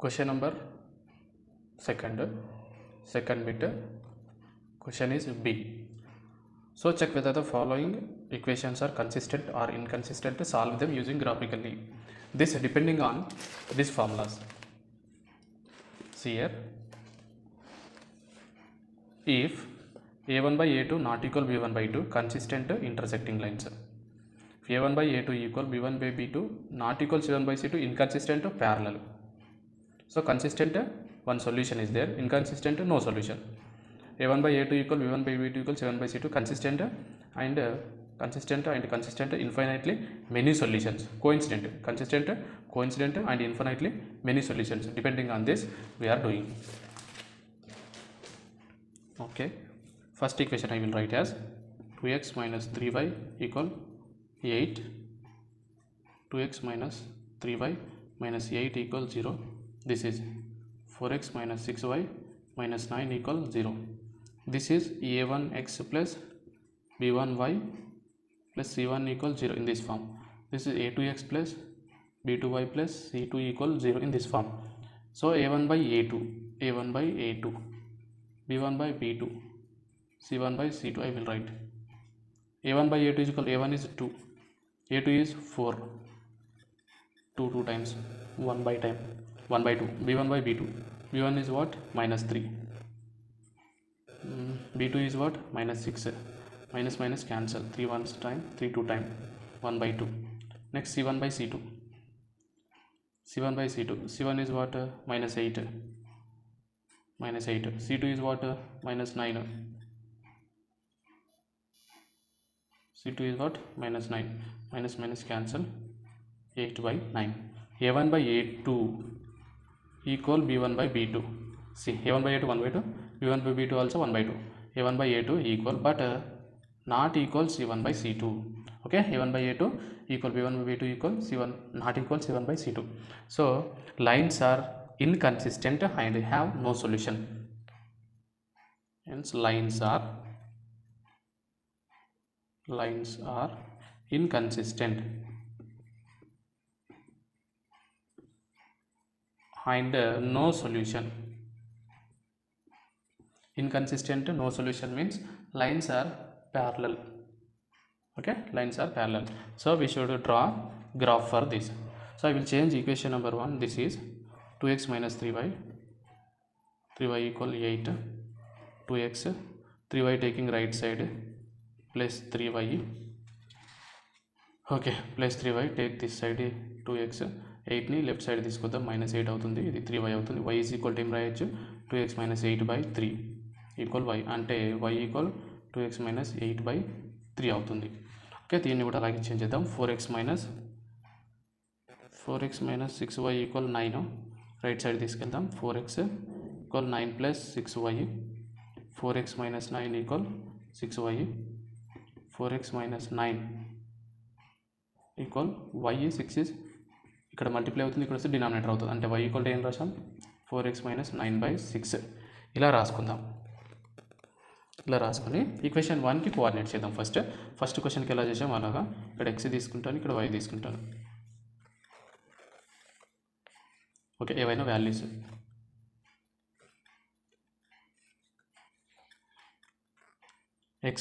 Question number second bit. Question is B. So check whether the following equations are consistent or inconsistent. Solve them using graphically. This depending on these formulas. See here. If a1 by a2 not equal b1 by 2, consistent intersecting lines. If a1 by a2 equal b1 by b2 not equal c1 by c2, inconsistent parallel. So consistent one solution is there, inconsistent no solution. a1 by a2 equal b1 by b2 equal c1 by c2, consistent and consistent infinitely many solutions. Consistent, coincident and infinitely many solutions. Depending on this we are doing. Okay, first equation I will write as 2x minus 3y equal 8. 2x minus 3y minus 8 equal 0. This is 4x minus 6y minus 9 equal 0. This is a1x plus b1y plus c1 equal 0 in this form. This is a2x plus b2y plus c2 equal 0 in this form. So a1 by a2, a1 by a2, b1 by b2, c1 by c2 I will write. a1 by a2 is equal, a1 is 2, a2 is 4, 2 times, 1 by 2, b1 by b2, b1 is what, minus 3, b2 is what, minus 6, minus cancel, 3 1 time, 3 2 time, 1 by 2. Next c1 by c2, c1 is what, minus 8, c2 is what, minus 9, c2 is what, minus 9, minus cancel, 8 by 9. a1 by a2 equal b1 by b2. See, a1 by a2 1 by 2, b1 by b2 also 1 by 2. a1 by a2 equal, but not equal c1 by c2. Okay, a1 by a2 equal b1 by b2 equal c1, not equal c1 by c2. So lines are inconsistent and have no solution. Hence lines are inconsistent and no solution. Inconsistent, no solution means lines are parallel. Okay, lines are parallel. So we should draw graph for this. So I will change equation number 1. This is 2x minus 3y equal 8, 2x, 3y taking right side, plus 3y. Okay, plus 3y, take this side 2x, 8 ని left side తీసుకొద్దాం, minus 8 అవుతుంది, ఇది 3y అవుతుంది. y is equal to ఏం రాయొచ్చు, 2x minus 8 by 3 equal y, అంటే y equal 2x minus 8 by 3 అవుతుంది. Okay, దీన్ని కూడా అలాగే చేంజ్ చేద్దాం. 4x minus 6y equal 9, right side తీసుకెళ్దాం. 4x equal 9 plus 6y, 4x minus 9 equal 6y, 4x minus 9 equal y, 6 is ఇక్కడ multiply అవుతుంది, ఇక్కడ వస్తే డినామినేటర్ అవుతుంది, అంటే y ఈక్వల్ టు ఏం రాసాం, 4x మైనస్ 9 బై 6. ఇలా రాసుకుందాం. ఇలా రాసుకొని ఈక్వేషన్ 1కి కోఆర్డినేట్ చేద్దాం. ఫస్ట్ క్వశ్చన్కి ఎలా చేసాం అలాగా, ఇక్కడ x తీసుకుంటాను, ఇక్కడ y తీసుకుంటాను. ఓకే, ఏవైనా వాల్యూస్. x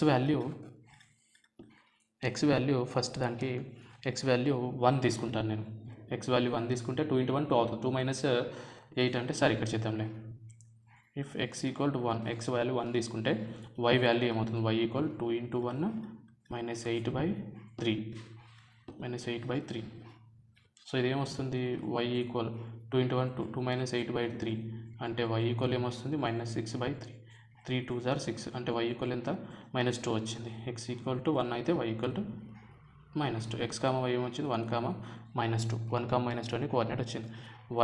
వాల్యూ ఫస్ట్ దానికి x వాల్యూ 1 తీసుకుంటాను నేను. x వాల్యూ 1 తీసుకుంటే 2 × 1 2 అవుతుంది, 2 మైనస్ 8 అంటే సరే ఇక్కడ చేద్దాంలే. If x equal to 1, x value 1 తీసుకుంటే y వాల్యూ ఏమవుతుంది, y equal 2 × 1 minus 8 by 3. So ఇదేమొస్తుంది, y equal 2 × 1 2 minus 8 by 3 అంటే y ఈక్వల్ ఏమొస్తుంది, మైనస్ 6 బై 3. 3 2 ఆర్ 6 అంటే y ఈక్వల్ ఎంత, మైనస్ 2 వచ్చింది. x ఈక్వల్ టు 1 అయితే y equal to minus 2. x comma y ఏమొచ్చింది, 1 comma minus 2. 1 comma minus 2 అని coordinate వచ్చింది.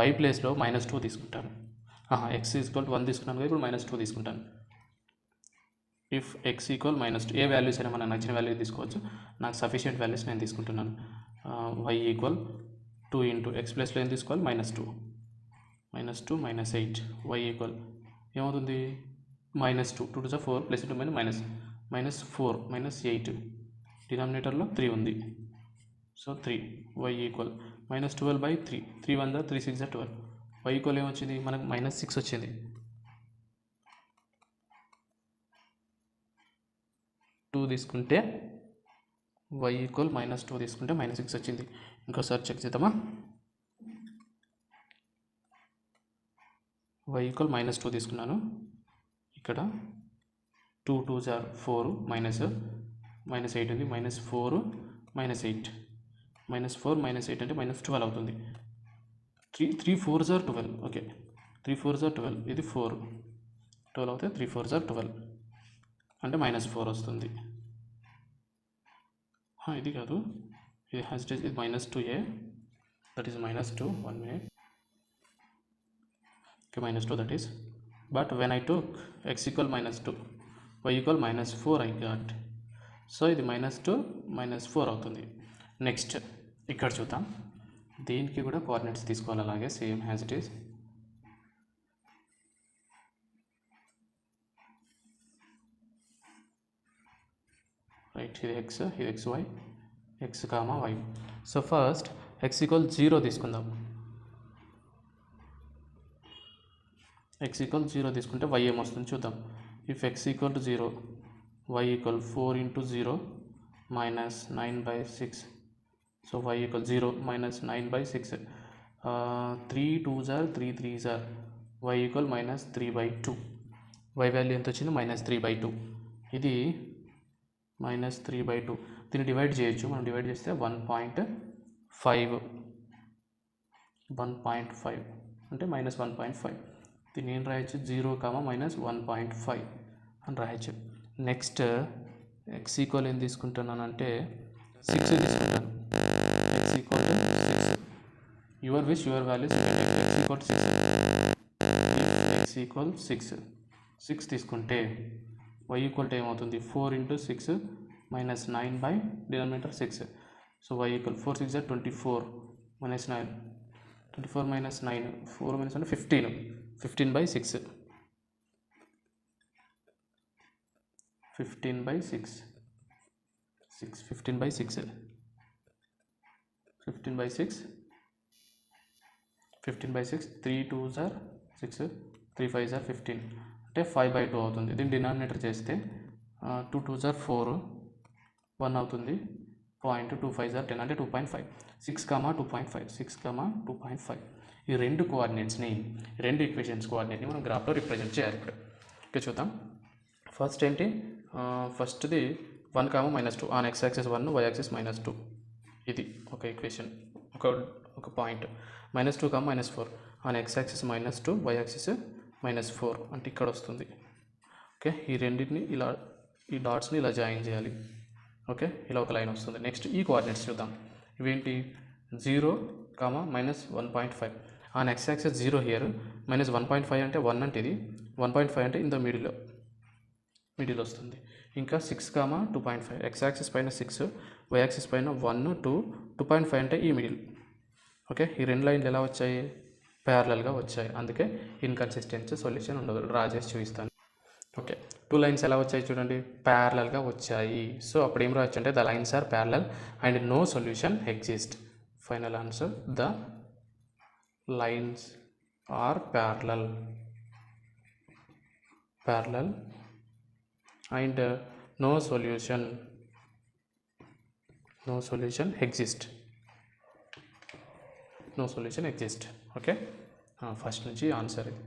y ప్లేస్లో మైనస్ 2 తీసుకుంటాను. x ఈక్వల్ టు 1 తీసుకున్నాను కదా, ఇప్పుడు మైనస్ 2 తీసుకుంటాను. If x equal minus 2, A values అయినా మనకు నచ్చిన వాల్యూ తీసుకోవచ్చు, నాకు సఫిషియెంట్ వాల్యూస్ నేను తీసుకుంటున్నాను. y ఈక్వల్ 2 ఇంటూ x ప్లేస్లో ఏం తీసుకోవాలి, మైనస్ 2 మైనస్ 8. y ఈక్వల్ ఏమవుతుంది, minus 2 2 to 4 plus into minus 4 minus 8, డినామినేటర్లో 3 ఉంది. So 3, y equal minus 12 by 3, 3 1 3 6 12, y equal ఏమొచ్చింది మనకు -6 వచ్చింది. 2 తీసుకుంటే y ఈక్వల్ -2 తీసుకుంటే -6 వచ్చింది. ఇంకోసారి చెక్ చేద్దామా. y ఈక్వల్ -2 తీసుకున్నాను. ఇక్కడ 2 2s are 4 -8 ఉంది. -4 -8 -4 -8 అంటే -12 అవుతుంది. 3 4s are 12. Okay 3 4s are 12. ఇది 4 12 అవుతే 3 4s are 12 అంటే -4 వస్తుంది. ఇది కాదు, ఇది హ్యాస్టేజ్ ఇది -2a, that is -2. 1 minute. Okay, -2 that is. But when I took x equal -2, y equal -4 I got. So ఇది -2 -4 అవుతుంది. నెక్స్ట్ ఇక్కడ చూద్దాం, దీనికి కూడా కోఆర్డినేట్స్ తీసుకోవాలి అలాగే same as it is. Right, ఇది x, ఇది xy, x, y. So first x equal 0 తీసుకుందాం. x ఈక్వల్ 0 తీసుకుంటే y ఏమొస్తుంది చూద్దాం. If x equal to 0, y equal 4 into 0 minus 9/6. So y equal 0 minus 9/6. 3 2s are 3 3s are, y equal -3/2. y value ఎంత వచ్చింది -3/2. ఇది -3/2. దీన్ని divide చేయొచ్చు. మనం డివైడ్ చేస్తే 1.5 అంటే -1.5. దీన్ని ఏం రాయొచ్చు 0, -1.5 అని రాయొచ్చు. నెక్స్ట్ x ఈక్వల్ ఏం తీసుకుంటున్నానంటే 6 తీసుకుంటాను. x equal to 6. Your wish your values. x equal to 6. x equal 6 తీసుకుంటే y ఈక్వల్ టు ఏమవుతుంది 4 into 6 -9 by denominator 6. So y equal 4 6 are 24 -9 24 -9 4 -1 15 15/6 15/6 15/6 3 2s are 6 3 5s are 15 అంటే 5/2 అవుతుంది. దీన్ని డినామినేటర్ చేస్తే 2 2s are 4 1 అవుతుంది. 2 5s are 10 అంటే 2.5. 6, 2.5 6, 2.5. ఈ రెండు కోఆర్డినేట్స్ని, రెండు ఈక్వేషన్స్ కోఆర్డినేట్ని మనం గ్రాఫ్లో రిప్రజెంట్ చేయాలి. ఇప్పుడు ఇక్కడ చూద్దాం. ఫస్ట్ ఏంటి, ఫస్ట్ది 1, -2 on x axis 1, y axis -2. ఇది ఒక ఈక్వేషన్, ఒక point. -2, -4 on x axis -2, y axis -4 అంటే ఇక్కడ వస్తుంది. ఓకే, ఈ రెండింటిని ఇలా, ఈ డాట్స్ని ఇలా జాయిన్ చేయాలి. ఓకే, ఇలా ఒక లైన్ వస్తుంది. నెక్స్ట్ ఈ కోఆర్డినేట్స్ చూద్దాం. ఇవేంటి 0, -1.5 ఆన్ x యాక్సిస్ 0 హియర్, -1.5 అంటే 1 అంటే ఇది 1.5 అంటే ఇన్ ద మిడిల్ వస్తుంది. ఇంకా 6, 2.5 x యాక్సిస్ పైన 6, y యాక్సిస్ పైన 1 2 2.5 అంటే ఈ మిడిల్. ఓకే, ఈ రెండు లైన్లు ఎలా వచ్చాయి ప్యారలల్గా వచ్చాయి. అందుకే ఇన్కన్సిస్టెన్సీ సొల్యూషన్ ఉండదు. డ్రా చేసి చూపిస్తాను. ఓకే, 2 లైన్స్ ఎలా వచ్చాయి చూడండి, ప్యారలల్గా వచ్చాయి. సో అప్పుడు ఏం రావచ్చు అంటే the lines are parallel and no solution exist. Final answer the lines are parallel and no solution exist. Okay, first నుంచి ఆన్సర్ ఇది.